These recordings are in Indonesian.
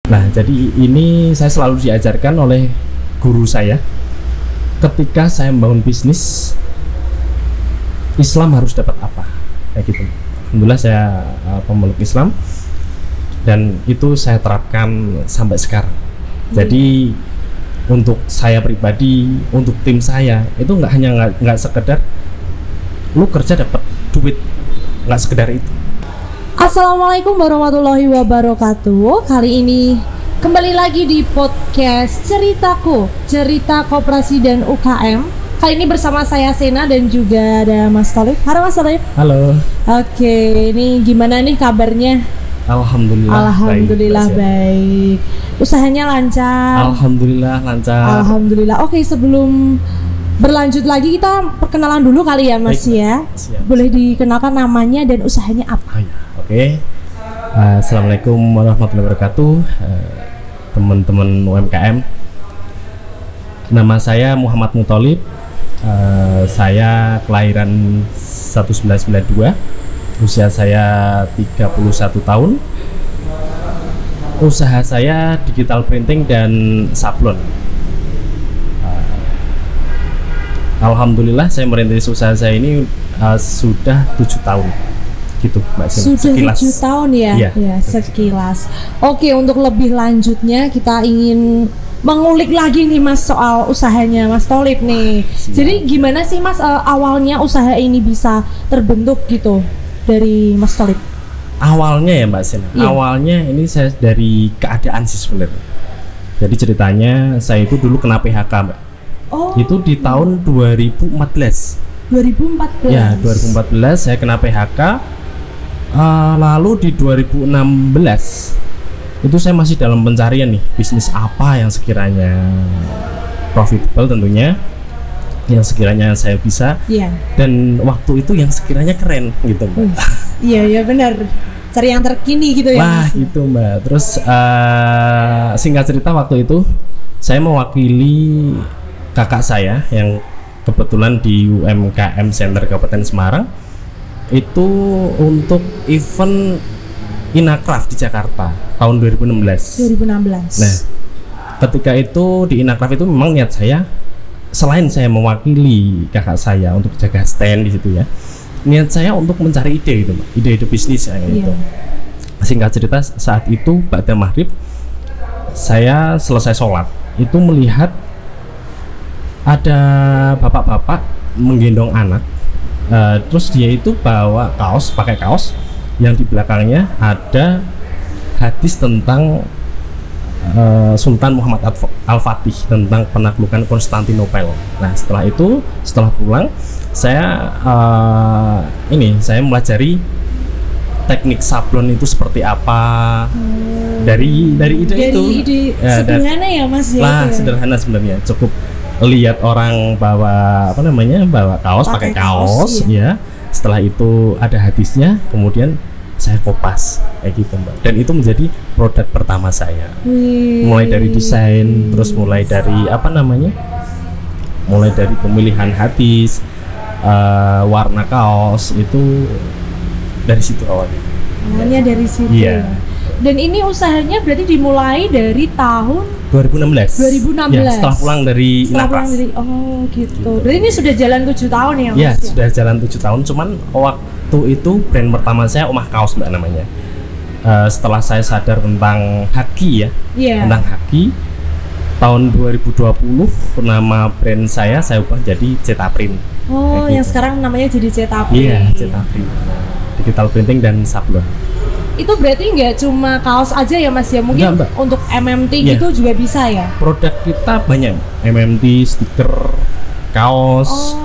Nah, jadi ini saya selalu diajarkan oleh guru saya. Ketika saya membangun bisnis, Islam harus dapat apa? Kayak gitu. Alhamdulillah saya pemeluk Islam dan itu saya terapkan sampai sekarang. Jadi untuk saya pribadi, untuk tim saya itu nggak sekedar lu kerja dapat duit, nggak sekedar itu. Assalamualaikum warahmatullahi wabarakatuh. Kali ini kembali lagi di podcast Ceritaku, Cerita Koperasi dan UKM. Kali ini bersama saya Sena dan juga ada Mas Thalib. Halo Mas Thalib. Halo. Oke, ini gimana nih kabarnya? Alhamdulillah baik. Usahanya lancar? Alhamdulillah lancar. Alhamdulillah. Oke, sebelum berlanjut lagi kita perkenalan dulu kali ya Mas. Baik, ya. Siap. Boleh dikenalkan namanya dan usahanya apa? Oke. Assalamualaikum warahmatullahi wabarakatuh, teman-teman UMKM. Nama saya Muhammad Muthalib. Saya kelahiran 1992. Usia saya 31 tahun. Usaha saya digital printing dan sablon. Alhamdulillah saya merintis usaha saya ini sudah 7 tahun gitu Mbak Sina. Sudah sekilas. 7 tahun ya? Ya, sekilas. Oke, untuk lebih lanjutnya kita ingin mengulik lagi nih Mas soal usahanya Mas Thalib nih. Jadi gimana sih Mas awalnya usaha ini bisa terbentuk gitu dari Mas Thalib? Awalnya ya Mbak Sina, awalnya ini saya dari keadaan sih sebenarnya. Jadi ceritanya saya itu dulu kena PHK Mbak. Itu di tahun 2014. 2014? Ya, 2014 saya kena PHK. Lalu di 2016 itu saya masih dalam pencarian nih, bisnis apa yang sekiranya profitable tentunya, yang sekiranya saya bisa, dan waktu itu yang sekiranya keren gitu Mbak. Iya benar, cari yang terkini gitu ya. Wah itu Mbak. Terus singkat cerita waktu itu saya mewakili kakak saya yang kebetulan di UMKM Center Kabupaten Semarang itu untuk event Inacraft di Jakarta tahun 2016. Nah, ketika itu di Inacraft itu memang niat saya, selain saya mewakili kakak saya untuk jaga stand di situ ya, niat saya untuk mencari ide gitu, ide-ide bisnis kayak gitu. Singkat cerita saat itu ba'da maghrib saya selesai sholat itu melihat ada bapak-bapak menggendong anak, terus dia itu bawa kaos, pakai kaos yang di belakangnya ada hadis tentang Sultan Muhammad Al-Fatih tentang penaklukan Konstantinopel. Nah setelah itu, setelah pulang saya saya melajari teknik sablon itu seperti apa dari ide itu. Sederhana ya Mas ya. Lah sederhana sebenarnya, cukup lihat orang bawa bawa kaos, pakai kaos ya. Setelah itu ada hadisnya, kemudian saya kopas kayak gitu Mbak, dan itu menjadi produk pertama saya. Mulai dari desain, terus mulai dari mulai dari pemilihan hadis, warna kaos, itu dari situ awalnya dari situ. Iya. Dan ini usahanya berarti dimulai dari tahun 2016 ya, setelah pulang dari Inacraft. Gitu. Berarti ini sudah jalan 7 tahun ya Mas? Ya, sudah jalan 7 tahun. Cuman waktu itu brand pertama saya Omah Kaos Mbak namanya. Setelah saya sadar tentang haki tentang haki, tahun 2020 nama brand saya ubah jadi Cetaprint. Yang sekarang namanya jadi Cetaprint. Iya, Cetaprint. Digital printing dan sablon. Itu berarti nggak cuma kaos aja ya Mas ya? Mungkin untuk MMT gitu juga bisa ya? Produk kita banyak, MMT, stiker, kaos,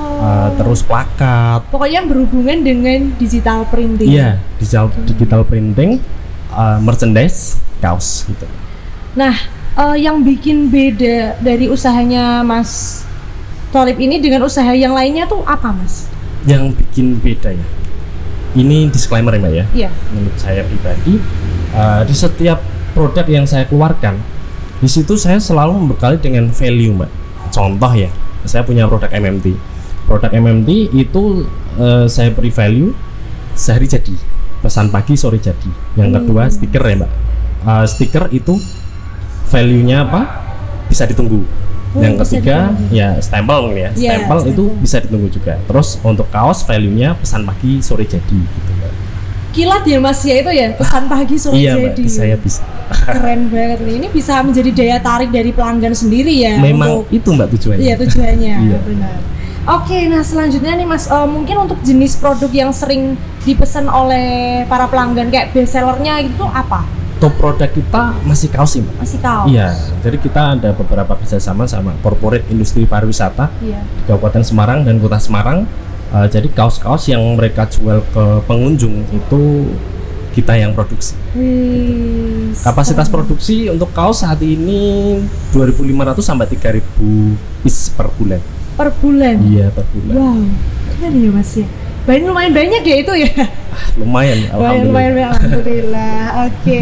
terus plakat. Pokoknya yang berhubungan dengan digital printing. Iya, digital printing, merchandise, kaos gitu. Nah, yang bikin beda dari usahanya Mas Thalib ini dengan usaha yang lainnya tuh apa Mas? Yang bikin beda ya? Ini disclaimer ya Mbak ya. Iya. Menurut saya pribadi, di setiap produk yang saya keluarkan, di situ saya selalu membekali dengan value Mbak. Contoh ya, saya punya produk MMT. Produk MMT itu saya beri value sehari jadi, pesan pagi sore jadi. Yang kedua stiker ya Mbak. Stiker itu value-nya apa? Bisa ditunggu. Yang bisa ketiga ditunggu. ya stempel mungkin ya. Iya, Stempel itu stempel. bisa ditunggu juga. Terus untuk kaos value-nya pesan pagi sore jadi gitu, Mbak. Kilat ya Mas ya itu ya, pesan pagi sore Iya, Mbak, jadi. saya bisa. Keren banget nih. Ini bisa menjadi daya tarik dari pelanggan sendiri ya. Memang untuk- itu Mbak tujuannya. Iya tujuannya, Iya. benar. Oke, nah selanjutnya nih Mas, mungkin untuk jenis produk yang sering dipesan oleh para pelanggan kayak best sellernya itu apa? Top produk kita masih kaos sih, Mbak. Masih kaos? Iya, jadi kita ada beberapa kerjasama sama corporate industri pariwisata Iya. di Kabupaten Semarang dan Kota Semarang. Jadi kaos-kaos yang mereka jual ke pengunjung itu kita yang produksi. Wih, Kapasitas produksi untuk kaos saat ini 2.500 sampai 3.000 piece per bulan. per bulan. Iya, per bulan. Wow, keren ya Mas ya. Lumayan banyak ya itu ya. Lumayan, alhamdulillah. Lumayan, alhamdulillah. Oke.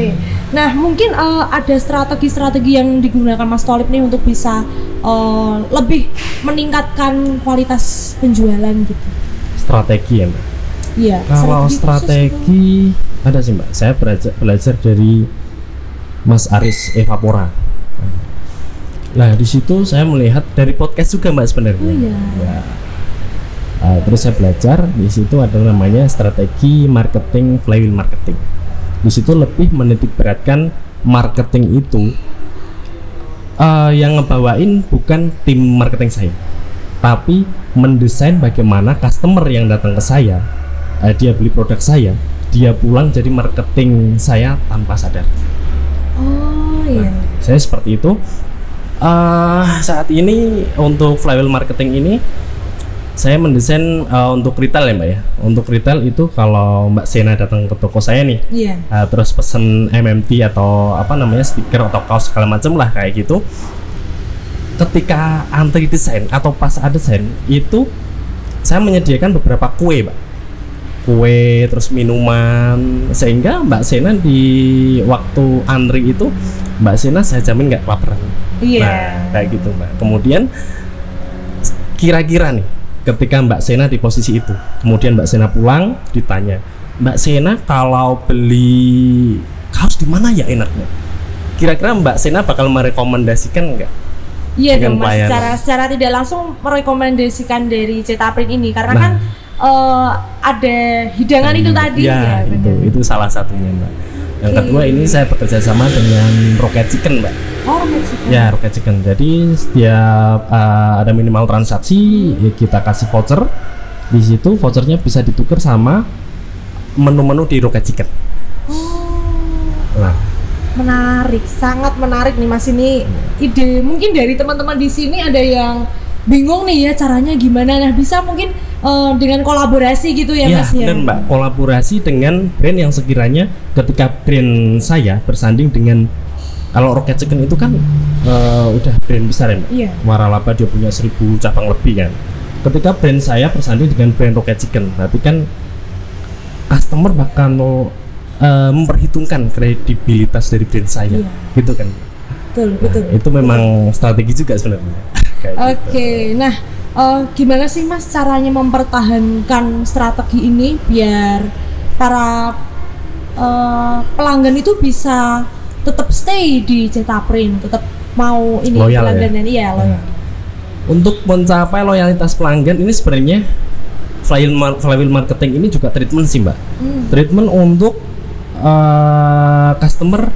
Nah, mungkin ada strategi-strategi yang digunakan Mas Tholib nih untuk bisa lebih meningkatkan kualitas penjualan gitu. Strategi ya, Mbak. Iya. Kalau khusus strategi ada sih, Mbak. Saya belajar dari Mas Aris Evapora. Nah, di situ saya melihat dari podcast juga, Mbak, sebenarnya. Oh iya. Ya. Terus saya belajar di situ ada namanya strategi marketing, flywheel marketing. Di situ lebih menitik beratkan marketing itu yang ngebawain bukan tim marketing saya, tapi mendesain bagaimana customer yang datang ke saya, dia beli produk saya, dia pulang jadi marketing saya tanpa sadar. Oh iya. Saya seperti itu. Saat ini untuk flywheel marketing ini saya mendesain untuk retail ya, Mbak ya. Untuk retail itu kalau Mbak Sena datang ke toko saya nih, Iya. terus pesen MMT atau apa namanya stiker atau kaos segala macam lah kayak gitu. Ketika antri desain atau pas ada desain itu saya menyediakan beberapa kue, Mbak. Kue terus minuman sehingga Mbak Sena di waktu antri itu Mbak Sena saya jamin nggak kelaparan. Iya. Nah, kayak gitu, Mbak. Kemudian kira-kira nih ketika Mbak Sena di posisi itu, kemudian Mbak Sena pulang ditanya, Mbak Sena kalau beli kaos di mana ya enaknya? Kira-kira Mbak Sena bakal merekomendasikan nggak? Iya dengan dong Mas, pelayanan. secara tidak langsung merekomendasikan dari Cetak Print ini karena Nah. kan ada hidangan itu tadi Ya, benar. itu salah satunya, Mbak. Yang Oke. kedua ini saya bekerja sama dengan Rocket Chicken, Mbak. Oh, Mexican. Ya, Rocket Chicken. Jadi setiap ada minimal transaksi ya kita kasih voucher. Di situ vouchernya bisa ditukar sama menu-menu di Rocket Chicken. Oh, Nah, menarik, sangat menarik nih Mas ini ide. Mungkin dari teman-teman di sini ada yang bingung nih ya caranya gimana. Nah, bisa mungkin dengan kolaborasi gitu ya, ya, Mas ya. dan Mbak kolaborasi dengan brand yang sekiranya ketika brand saya bersanding dengan kalau Rocket Chicken itu kan udah brand besar ya, Mbak. Iya. Waralaba dia punya 1000 cabang lebih kan. Ketika brand saya bersanding dengan brand Rocket Chicken, berarti kan customer bakal memperhitungkan kredibilitas dari brand saya, Iya. gitu kan. Betul, betul. Itu memang strategi juga sebenarnya. Kayak gitu. Oke, nah gimana sih Mas caranya mempertahankan strategi ini biar para pelanggan itu bisa tetap stay di Cetak Print, tetap mau ini Loyal ya? pelanggan iya loyal. Untuk mencapai loyalitas pelanggan ini sebenarnya flywheel marketing ini juga treatment sih, Mbak. Treatment untuk customer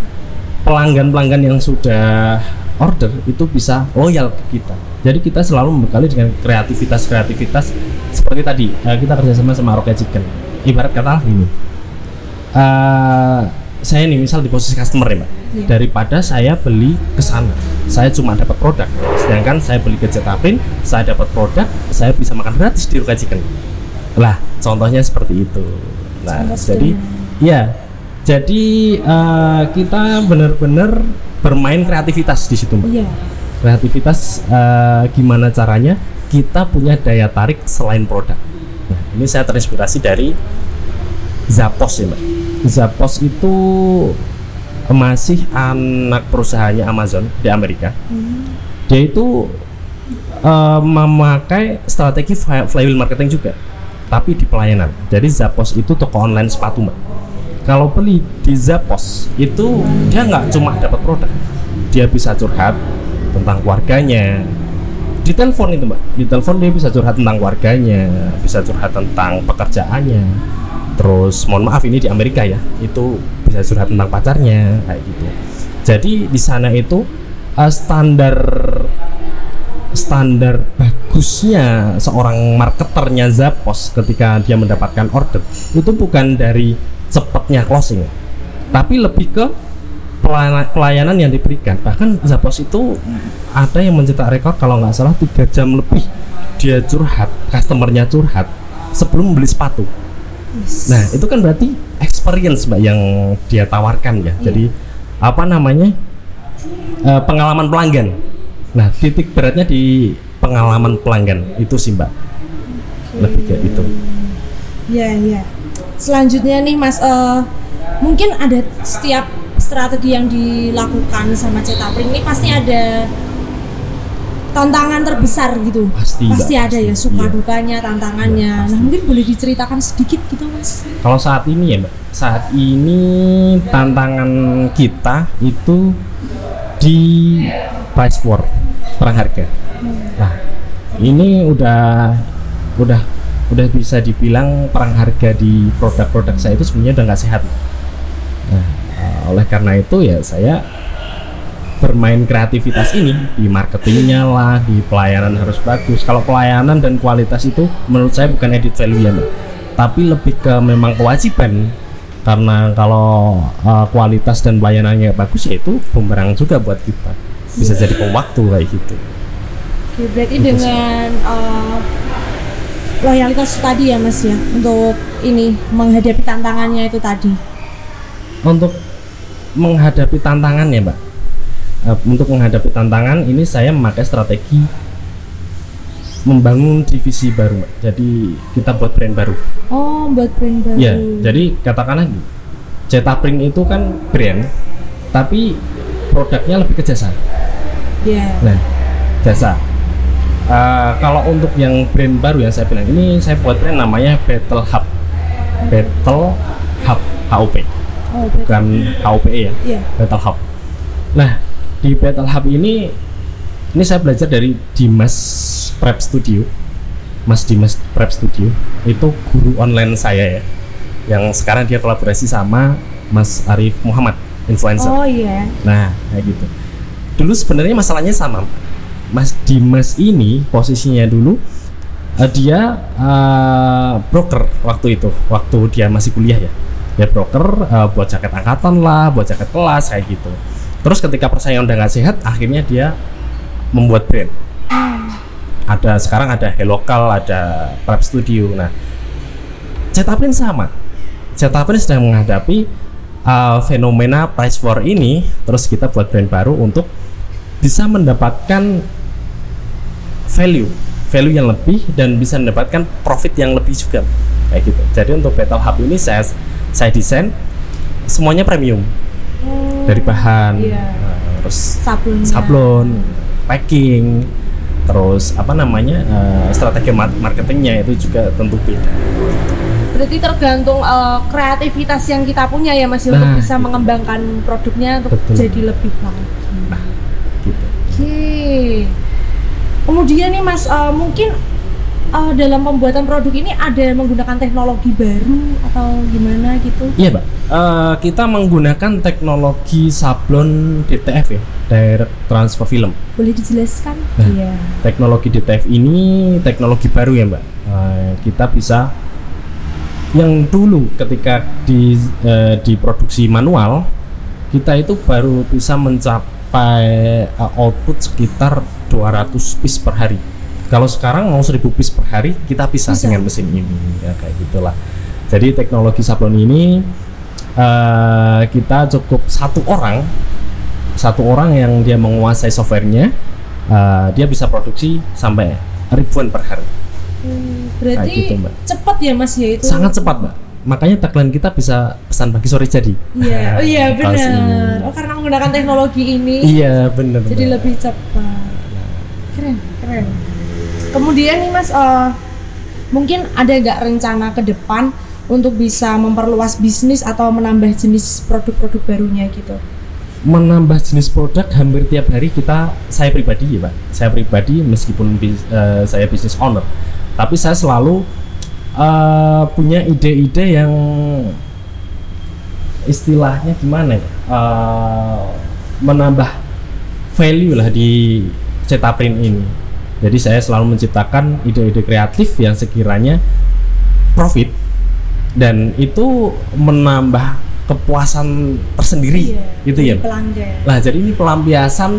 pelanggan yang sudah order itu bisa loyal ke kita. Jadi kita selalu membekali dengan kreativitas seperti tadi kita kerjasama sama Rocket Chicken. Ibarat kata gini, saya nih misal di posisi customer ya, Mbak. Iya. Daripada saya beli ke sana, saya cuma dapat produk. Sedangkan saya beli ke Cetak Print, saya dapat produk, saya bisa makan gratis di Rocket Chicken. Lah, contohnya seperti itu. Nah, Contoh jadi ya, jadi kita benar-benar bermain kreativitas di situ, Mbak. Iya. Kreativitas gimana caranya kita punya daya tarik selain produk. Nah, ini saya terinspirasi dari Zappos ya, Mbak. Zappos itu masih anak perusahaannya Amazon di Amerika. Dia itu memakai strategi flywheel marketing juga, tapi di pelayanan. Jadi Zappos itu toko online sepatu, Mbak. Kalau beli di Zappos itu dia nggak cuma dapat produk, dia bisa curhat tentang keluarganya. Di telepon itu mbak, di telepon dia bisa curhat tentang keluarganya, bisa curhat tentang pekerjaannya. Terus mohon maaf ini di Amerika ya, itu bisa curhat tentang pacarnya kayak gitu. Jadi di sana itu standar bagusnya seorang marketernya Zappos ketika dia mendapatkan order itu bukan dari cepatnya closing, tapi lebih ke pelayanan yang diberikan. Bahkan Zappos itu ada yang mencetak rekor kalau nggak salah 3 jam lebih dia curhat, customernya curhat sebelum membeli sepatu. Nah itu kan berarti experience mbak yang dia tawarkan ya. Jadi apa namanya pengalaman pelanggan. Nah titik beratnya di pengalaman pelanggan itu sih mbak. Lebih kayak itu. Ya. Selanjutnya nih mas, mungkin ada setiap strategi yang dilakukan sama Cetapring ini pasti ada tantangan terbesar gitu. Pasti ada ya suka dukanya, tantangannya. Nah mungkin boleh diceritakan sedikit gitu mas. Kalau saat ini ya mbak, saat ini tantangan kita itu di price war, perang harga. Nah ini udah bisa dibilang perang harga di produk-produk saya itu sebenarnya udah nggak sehat. Nah oleh karena itu ya saya bermain kreativitas ini di marketingnya lah, di pelayanan harus bagus. Kalau pelayanan dan kualitas itu menurut saya bukan edit value ya mbak, tapi lebih ke memang kewajiban. Karena kalau kualitas dan pelayanannya bagus ya itu bumerang juga buat kita, bisa jadi pewaktu kayak gitu. Oke, berarti dengan loyalitas tadi ya mas ya, untuk ini menghadapi tantangannya itu tadi. Untuk menghadapi tantangan ya mbak, untuk menghadapi tantangan ini saya memakai strategi membangun divisi baru mbak. Jadi kita buat brand baru. Oh, buat brand baru. Ya, jadi katakanlah Cetapring itu kan brand, tapi produknya lebih ke jasa. Nah, jasa. Kalau untuk yang brand baru yang saya bilang ini, saya buat brand namanya Battle Hub. Battle Hub, HUP. Bukan HUPE ya. Battle Hub. Nah, di Battle Hub ini saya belajar dari Dimas Prep Studio. Mas Dimas Prep Studio itu guru online saya ya, yang sekarang dia kolaborasi sama Mas Arif Muhammad, influencer. Oh iya. Nah kayak gitu. Dulu sebenarnya masalahnya sama. Mas Dimas ini posisinya dulu dia broker waktu itu, waktu dia masih kuliah ya. Dia broker buat jaket angkatan lah, buat jaket kelas kayak gitu. Terus ketika persaingan udah nggak sehat, akhirnya dia membuat brand. Sekarang ada Hellocal, ada Prep Studio. Nah, Cetapring sama. Cetapring sedang menghadapi fenomena price war ini. Terus kita buat brand baru untuk bisa mendapatkan value yang lebih dan bisa mendapatkan profit yang lebih juga kayak gitu. Jadi untuk Battle Hub ini saya desain semuanya premium, dari bahan, terus sablon, packing, terus strategi marketingnya itu juga tentu beda. Berarti tergantung kreativitas yang kita punya ya mas, untuk bisa mengembangkan produknya untuk jadi lebih lagi. Nah, gitu. Oke. Kemudian nih mas, mungkin dalam pembuatan produk ini ada menggunakan teknologi baru atau gimana gitu? Iya mbak, kita menggunakan teknologi sablon DTF ya, Direct Transfer Film. Boleh dijelaskan? Nah, teknologi DTF ini teknologi baru ya mbak. Kita bisa, yang dulu ketika diproduksi manual, kita itu baru bisa mencapai output sekitar 200 piece per hari. Kalau sekarang mau 1000 piece per hari kita bisa dengan mesin ini ya, kayak gitulah. Jadi teknologi sablon ini kita cukup satu orang yang dia menguasai softwarenya, dia bisa produksi sampai ribuan per hari. Berarti gitu, cepat ya mas ya itu? Sangat cepat mbak. Makanya tagline kita bisa pesan pagi sore jadi. Iya, oh iya benar. Oh karena menggunakan teknologi ini. Iya benar. Jadi lebih cepat. Keren. Kemudian nih mas, mungkin ada nggak rencana ke depan untuk bisa memperluas bisnis atau menambah jenis produk-produk barunya gitu? menambah jenis produk hampir tiap hari saya pribadi ya Pak, saya pribadi meskipun saya business owner, tapi saya selalu punya ide-ide yang istilahnya gimana ya, menambah value lah di Cetaprint ini. Jadi saya selalu menciptakan ide-ide kreatif yang sekiranya profit dan itu menambah kepuasan tersendiri, gitu ya. Pelanggan. Nah, jadi ini pelampiasan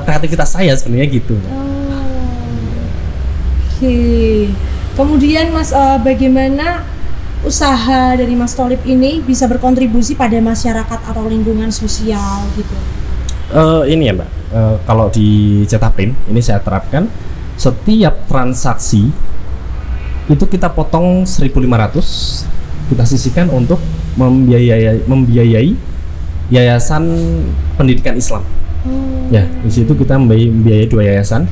kreativitas saya sebenarnya gitu. Oke. Kemudian Mas, bagaimana usaha dari Mas Tholib ini bisa berkontribusi pada masyarakat atau lingkungan sosial gitu? Ini ya Mbak, kalau di Cetaprint ini saya terapkan setiap transaksi itu kita potong 1.500, kita sisihkan untuk membiayai yayasan pendidikan Islam. Ya, di situ kita membiayai 2 yayasan,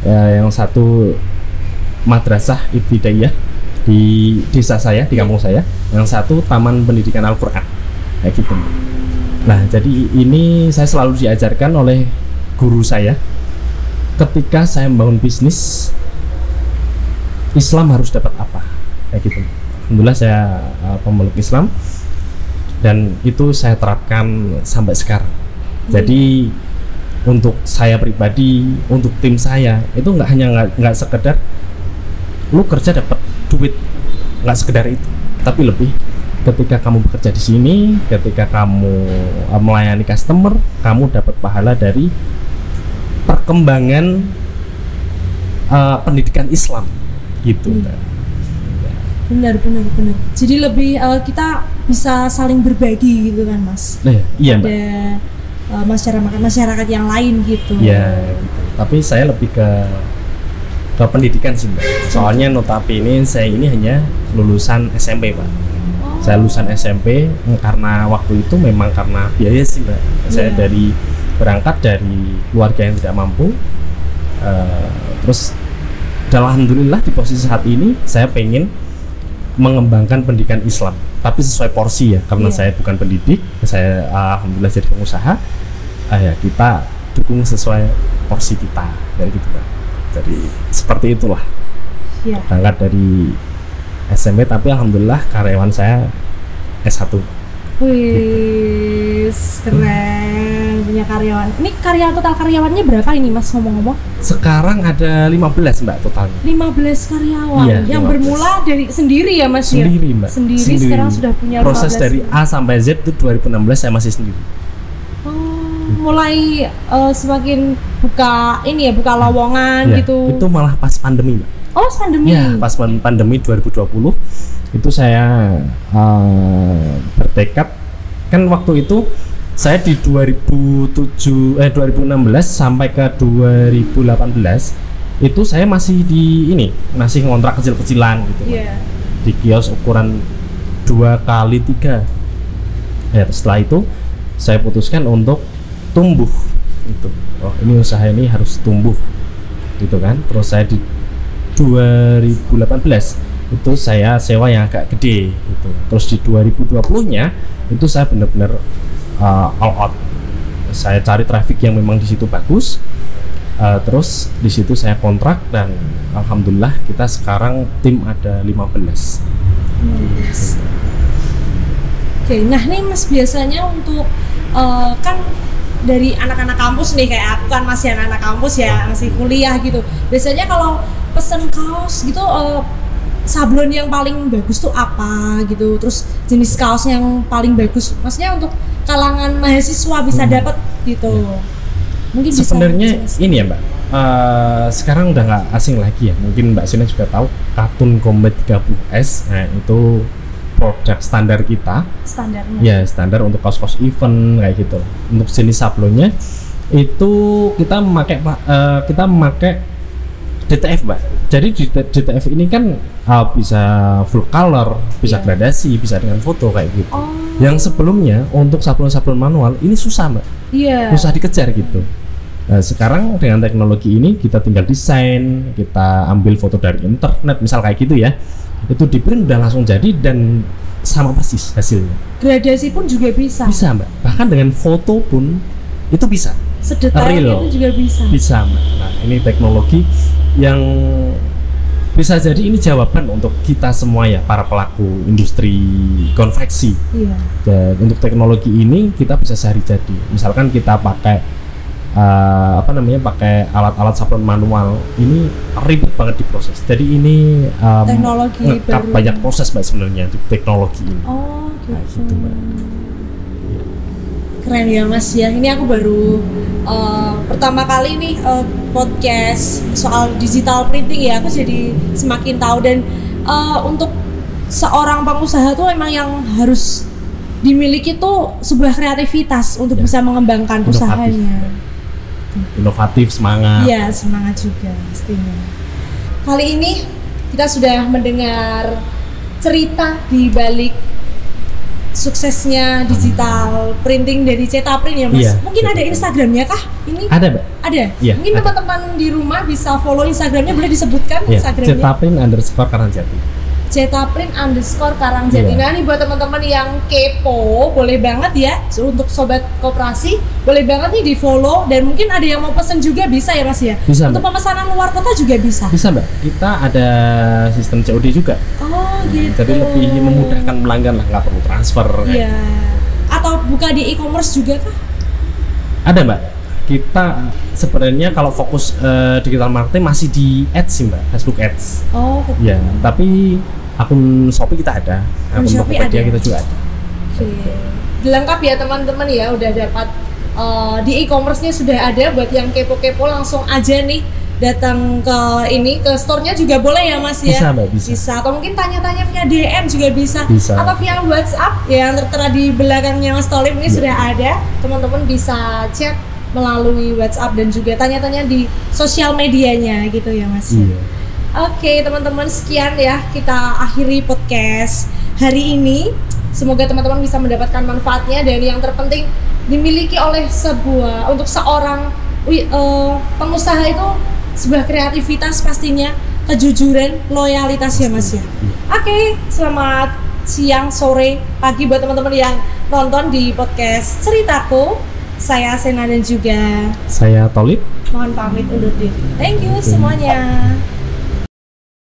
yang satu Madrasah Ibtidaiyah di desa saya, di kampung saya, yang satu Taman Pendidikan Al-Quran, kayak gitu. Nah, jadi ini saya selalu diajarkan oleh guru saya ketika saya membangun bisnis, Islam harus dapat apa, kayak gitu. Alhamdulillah saya pemeluk Islam dan itu saya terapkan sampai sekarang. Jadi untuk saya pribadi, untuk tim saya itu nggak sekedar lu kerja dapat duit, nggak sekedar itu, tapi lebih ketika kamu bekerja di sini, ketika kamu melayani customer, kamu dapat pahala dari perkembangan pendidikan Islam gitu. Benar. Jadi lebih kita bisa saling berbagi gitu kan Mas? Iya Mbak. Ada masyarakat yang lain gitu. Iya. Gitu. Tapi saya lebih ke pendidikan sih Mbak. Soalnya notabene saya ini hanya lulusan SMP Pak. Saya lulusan SMP karena waktu itu memang karena biaya sih Mbak. Saya berangkat dari keluarga yang tidak mampu. Terus alhamdulillah di posisi saat ini saya pengen mengembangkan pendidikan Islam, tapi sesuai porsi ya, karena saya bukan pendidik, saya alhamdulillah jadi pengusaha. Ya kita dukung sesuai porsi kita, dari gitu Pak. Jadi seperti itulah. Berangkat dari SMP, tapi alhamdulillah karyawan saya S1. Wih, keren punya karyawan. Ini total karyawannya berapa ini Mas ngomong-ngomong? Sekarang ada 15 Mbak totalnya. 15 karyawan. Iya, yang 15. Bermula dari sendiri ya Mas? Sendiri Mbak. Sendiri. Sekarang sudah punya proses 15. Dari A sampai Z itu 2016 saya masih sendiri. Mulai semakin buka lowongan gitu. Itu malah pas pandemi Mbak. Oh, pandemi. Ya, pas pandemi 2020 itu saya bertekad, kan waktu itu saya di 2016 sampai ke 2018 itu saya masih masih ngontrak kecil-kecilan gitu. Di kios ukuran 2x3. Ya, setelah itu saya putuskan untuk tumbuh itu. Oh, ini usaha ini harus tumbuh gitu kan. Terus saya di 2018 itu saya sewa yang agak gede gitu. Terus di 2020-nya itu saya benar-benar all out. Saya cari traffic yang memang di situ bagus. Terus di situ saya kontrak dan alhamdulillah kita sekarang tim ada 15. Oke, nah nih Mas, biasanya untuk kan dari anak-anak kampus nih, kayak aku kan masih anak-anak kampus ya, masih kuliah gitu. Biasanya kalau pesen kaos gitu, sablon yang paling bagus tuh apa gitu, terus jenis kaos yang paling bagus, maksudnya untuk kalangan mahasiswa bisa dapat gitu. Mungkin sebenarnya ini ya Mbak, sekarang udah nggak asing lagi ya, mungkin Mbak Sina juga tahu Katun Combat 30S. Nah itu produk standar kita, standarnya ya, standar untuk kaos-kaos event kayak gitu. Untuk jenis sablonnya itu kita memakai DTF Mbak. Jadi di DTF ini kan bisa full color, bisa gradasi, bisa dengan foto kayak gitu. Yang sebelumnya untuk sablon-sablon manual ini susah Mbak, susah dikejar gitu. Nah, sekarang dengan teknologi ini kita tinggal desain, kita ambil foto dari internet misal kayak gitu ya, itu di print udah langsung jadi dan sama persis hasilnya. Gradasi pun juga bisa. Bisa Mbak, bahkan dengan foto pun itu bisa. Sedetail Real. itu juga bisa. Bisa Mbak. Nah ini teknologi yang bisa jadi ini jawaban untuk kita semua ya, para pelaku industri konveksi. Iya. Dan untuk teknologi ini kita bisa sehari jadi. Misalkan kita pakai pakai alat-alat sablon manual, ini ribet banget diproses. Jadi ini teknologi baru. banyak proses Mbak sebenarnya untuk teknologi ini. Oh gitu. Nah, gitu, Mbak. Keren ya Mas ya. Ini aku baru pertama kali nih podcast soal digital printing ya. Aku jadi semakin tahu, dan untuk seorang pengusaha tuh emang yang harus dimiliki tuh sebuah kreativitas untuk bisa mengembangkan usahanya. Inovatif, semangat. Iya, semangat juga pastinya. Kali ini kita sudah mendengar cerita di balik suksesnya digital printing dari Cetaprint ya Mas. Iya, mungkin ada Instagramnya kah? Ini ada Mbak. Ada. Iya, mungkin teman-teman di rumah bisa follow Instagramnya, boleh disebutkan Instagramnya? Cetaprint_Karangjati. Cetaprint_Karangjati. Iya. Nah, ini buat teman-teman yang kepo, boleh banget ya. So, untuk sobat koperasi, boleh banget nih di follow, dan mungkin ada yang mau pesen juga bisa ya Mas ya. Bisa, untuk Mbak. pemesanan luar kota juga bisa. Bisa Mbak. Kita ada sistem COD juga. Oh gitu. Jadi lebih memudahkan pelanggan lah, nggak perlu transfer. Iya. Atau buka di e-commerce juga kah? Ada Mbak. Kita sebenarnya kalau fokus digital marketing masih di ads sih Mbak, Facebook ads. Oh. Ya, tapi akun Shopee kita ada, akun Shopee Tokopedia ada. kita juga ada. Oke. Lengkap ya teman-teman ya, udah dapat di e-commerce-nya sudah ada. Buat yang kepo-kepo langsung aja nih datang ke store-nya juga boleh ya Mas ya. Bisa Mbak, bisa. Atau mungkin tanya-tanya via DM juga bisa. Bisa. Atau via WhatsApp ya, yang tertera di belakangnya Mas Tholib ini sudah ada. Teman-teman bisa chat melalui WhatsApp dan juga tanya-tanya di sosial medianya gitu ya Mas. Iya. Oke teman-teman, sekian ya kita akhiri podcast hari ini. Semoga teman-teman bisa mendapatkan manfaatnya, dan yang terpenting dimiliki oleh untuk seorang pengusaha itu sebuah kreativitas pastinya, kejujuran, loyalitas ya Mas ya. Oke, selamat siang, sore, pagi buat teman-teman yang nonton di podcast Ceritaku. Saya Sena dan juga Saya Tholib. mohon pamit undur diri. Thank you semuanya.